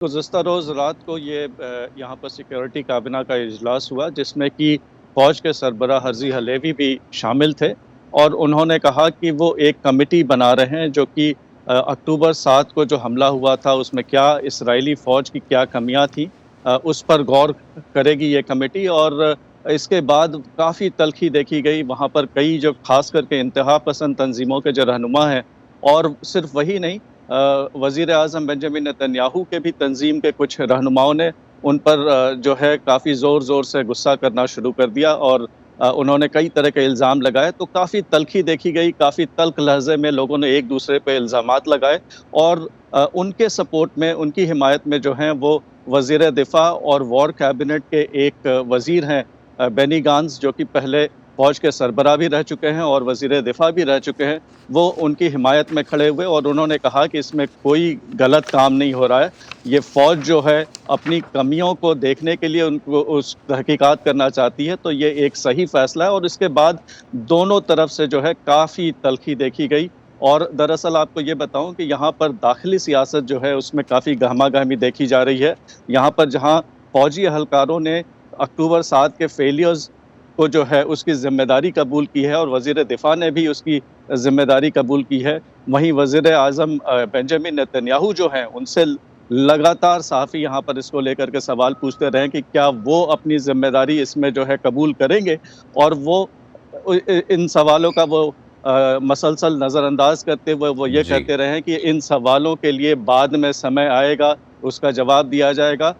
गुज़श्ता रोज़ रात को ये यहाँ पर सिक्योरिटी काबीना का इजलास हुआ जिसमें कि फ़ौज के सरबराह हर्ज़ी हलेवी भी शामिल थे और उन्होंने कहा कि वो एक कमिटी बना रहे हैं जो कि अक्टूबर 7 को जो हमला हुआ था उसमें क्या इस्राएली फ़ौज की क्या कमियाँ थी, उस पर गौर करेगी ये कमिटी। और इसके बाद काफ़ी तल्ख़ी देखी गई वहाँ पर। कई जो ख़ास करके इंतहा पसंद तंज़ीमों के जो रहनुमा हैं, और सिर्फ़ वही नहीं, वज़ीर-ए-आज़म बेंजामिन नेतन्याहू के भी तंज़ीम के कुछ रहनुमाओं ने उन पर जो है काफ़ी ज़ोर-ज़ोर से गुस्सा करना शुरू कर दिया और उन्होंने कई तरह के इल्ज़ाम लगाए। तो काफ़ी तल्ख़ी देखी गई, काफ़ी तल्ख़ लहज़े में लोगों ने एक-दूसरे पे इल्ज़ामात लगाए और उनके सपोर्ट में, उनकी हिमायत में जो हैं वो वज़ीर दिफ़ा और वॉर कैबिनेट के एक वज़ीर हैं, बेनी गांट्ज़, जो कि पहले फ़ौज के सरबराह भी रह चुके हैं और वज़ीर दिफ़ा भी रह चुके हैं। वो उनकी हिमायत में खड़े हुए और उन्होंने कहा कि इसमें कोई गलत काम नहीं हो रहा है। ये फ़ौज जो है अपनी कमियों को देखने के लिए उनको उस तहकीकात करना चाहती है, तो ये एक सही फ़ैसला है। और इसके बाद दोनों तरफ से जो है काफ़ी तल्ख़ी देखी गई। और दरअसल आपको ये बताऊँ कि यहाँ पर दाख़िली सियासत जो है उसमें काफ़ी गहमा-गहमी देखी जा रही है। यहाँ पर जहाँ फ़ौजी एहलकारों ने अक्टूबर 7 के फेलियर्स को जो है उसकी ज़िम्मेदारी कबूल की है और वज़ीर दिफ़ा ने भी उसकी ज़िम्मेदारी कबूल की है। वहीं वज़ीर-ए-आज़म बेंजामिन नेतन्याहू जो हैं, उनसे लगातार सहाफ़ी यहाँ पर इसको लेकर के सवाल पूछते रहे कि क्या वो अपनी ज़िम्मेदारी इसमें जो है कबूल करेंगे, और वो इन सवालों का वो मसलसल नज़रअंदाज करते हुए वो ये जी। कहते रहे हैं कि इन सवालों के लिए बाद में समय आएगा, उसका जवाब दिया जाएगा।